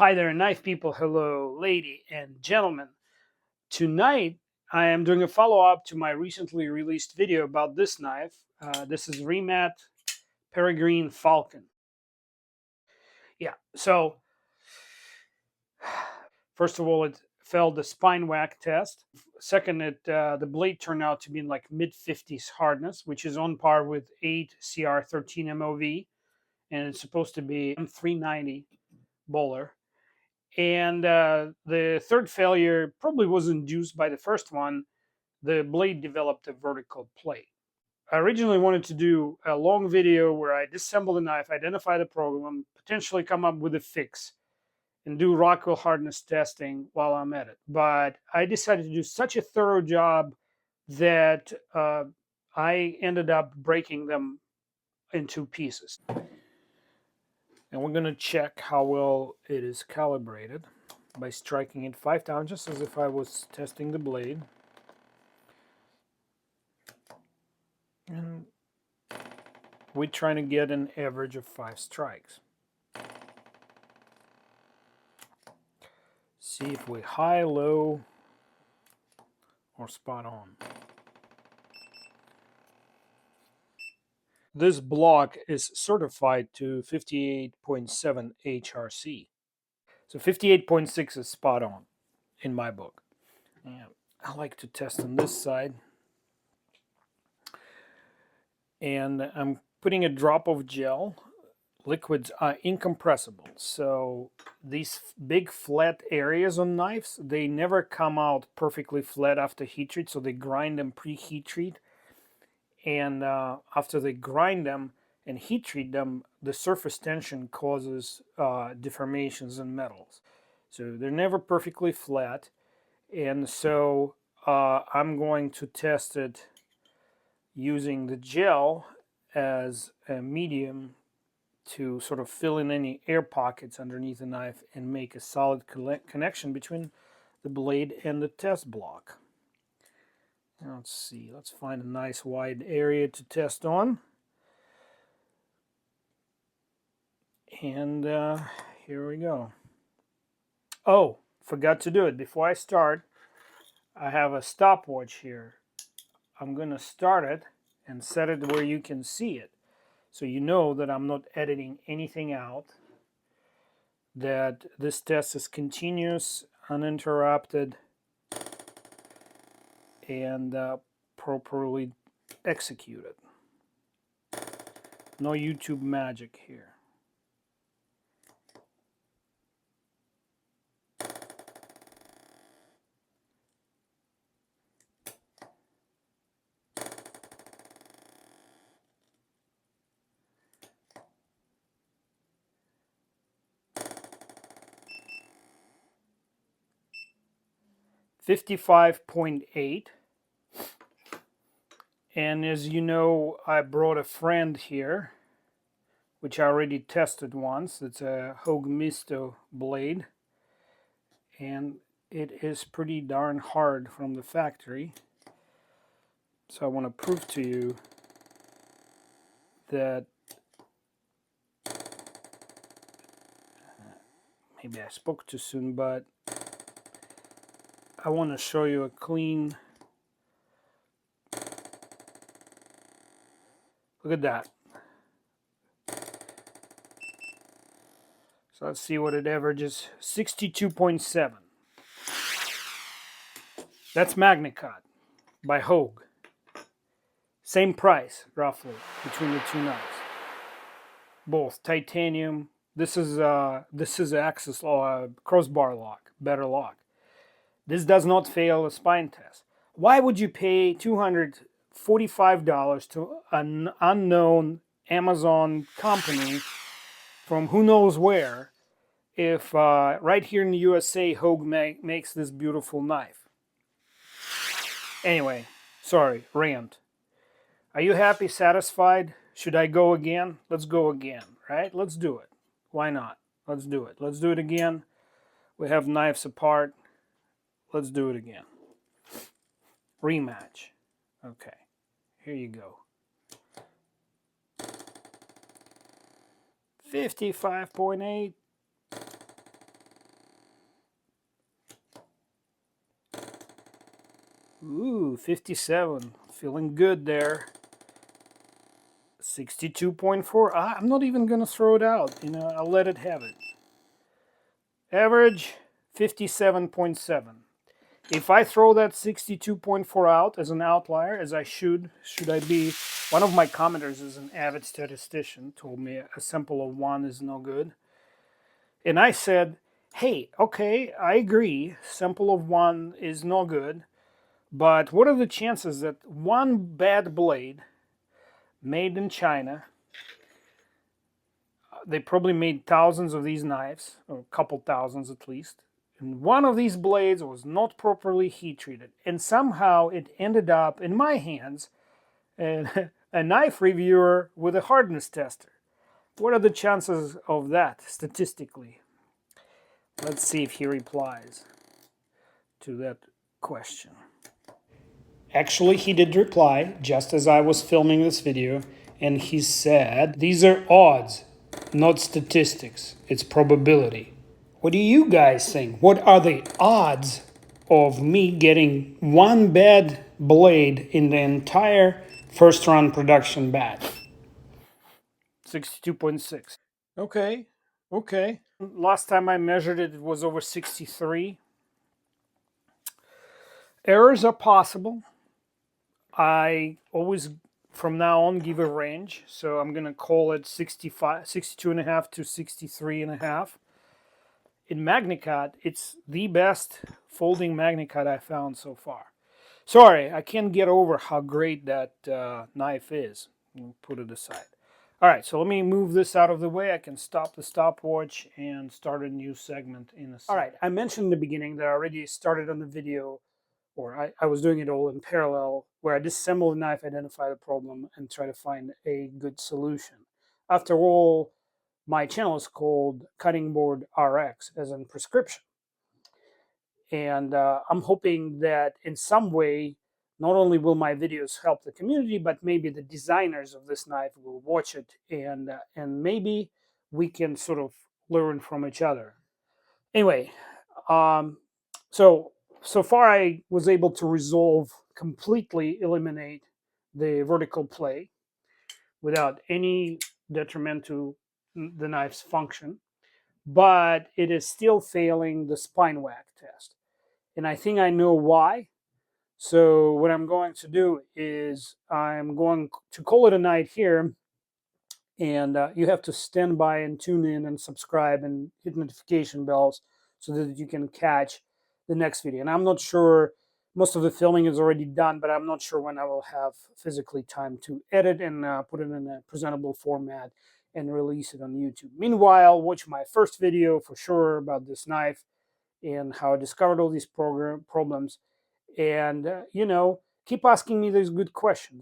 Hi there, knife people. Hello, lady and gentlemen. Tonight, I am doing a follow-up to my recently released video about this knife. This is Remat Peregrine Falcon. Yeah, so first of all, it failed the spine whack test. Second, the blade turned out to be in like mid-50s hardness, which is on par with 8 CR13 MOV, and it's supposed to be M390 bowler. And the third failure probably was induced by the first one. The blade developed a vertical plate. I originally wanted to do a long video where I disassemble the knife, identify the problem, potentially come up with a fix, and do Rockwell hardness testing while I'm at it. But I decided to do such a thorough job that I ended up breaking them into pieces. And we're going to check how well it is calibrated by striking it 5 times, just as if I was testing the blade. And we're trying to get an average of 5 strikes. See if we're high, low, or spot on. This block is certified to 58.7 HRC. So 58.6 is spot on in my book. And I like to test on this side. And I'm putting a drop of gel. Liquids are incompressible, so these big flat areas on knives, they never come out perfectly flat after heat treat, so they grind them pre-heat treat. And after they grind them and heat treat them, the surface tension causes deformations in metals. So they're never perfectly flat. And so I'm going to test it using the gel as a medium to sort of fill in any air pockets underneath the knife and make a solid connection between the blade and the test block. Now let's see, let's find a nice wide area to test on. And here we go. Oh, forgot to do it. Before I start, I have a stopwatch here. I'm going to start it and set it where you can see it. So you know that I'm not editing anything out, that this test is continuous, uninterrupted, and properly executed. No YouTube magic here. $55.8. And as you know, I brought a friend here, which I already tested once. It's a Hogue Misto blade, and it is pretty darn hard from the factory. So I want to prove to you that maybe I spoke too soon, but I want to show you a clean. Look at that. So let's see what it averages. 62.7. That's MagnaCut by Hogue. Same price, roughly, between the two knives. Both titanium. This is Axis crossbar lock, better lock. This does not fail a spine test. Why would you pay $245 to an unknown Amazon company from who knows where if right here in the USA Hogue makes this beautiful knife? Anyway, sorry, rant. Are you happy, satisfied? Should I go again? Let's go again, right? Let's do it. Why not? Let's do it. Let's do it again. We have knives apart. Let's do it again. Rematch. Okay, here you go. 55.8. Ooh, 57. Feeling good there. 62.4. I'm not even going to throw it out. I'll let it have it. Average 57.7. If I throw that 62.4 out as an outlier, as I should I be, one of my commenters is an avid statistician, told me a sample of 1 is no good. And I said, hey, okay, I agree, sample of 1 is no good, but what are the chances that one bad blade made in China, they probably made thousands of these knives, or a couple thousands at least, and one of these blades was not properly heat treated, and somehow it ended up in my hands, and a knife reviewer with a hardness tester. What are the chances of that statistically? Let's see if he replies to that question. Actually, he did reply just as I was filming this video, and he said, these are odds, not statistics, it's probability. What do you guys think? What are the odds of me getting one bad blade in the entire first run production batch? 62.6. Okay, okay. Last time I measured it, it was over 63. Errors are possible. I always, from now on, give a range. So I'm going to call it 62.5 to 63.5. In MagnaCut, it's the best folding MagnaCut I found so far. Sorry, I can't get over how great that knife is. We'll put it aside. All right, so let me move this out of the way. I can stop the stopwatch and start a new segment in a second. All right, I mentioned in the beginning that I already started on the video, or I was doing it all in parallel, where I disassemble the knife, identify the problem, and try to find a good solution. After all, my channel is called Cutting Board RX, as in prescription. And I'm hoping that in some way, not only will my videos help the community, but maybe the designers of this knife will watch it, and maybe we can sort of learn from each other. Anyway, so far I was able to completely eliminate the vertical play without any detriment to the knife's function, but it is still failing the spine whack test. And I think I know why. So what I'm going to do is I'm going to call it a night here, and you have to stand by and tune in and subscribe and hit notification bells so that you can catch the next video. And I'm not sure, most of the filming is already done, but I'm not sure when I will have physically time to edit and put it in a presentable format and release it on YouTube. Meanwhile, watch my first video for sure about this knife and how I discovered all these problems. And, keep asking me these good questions.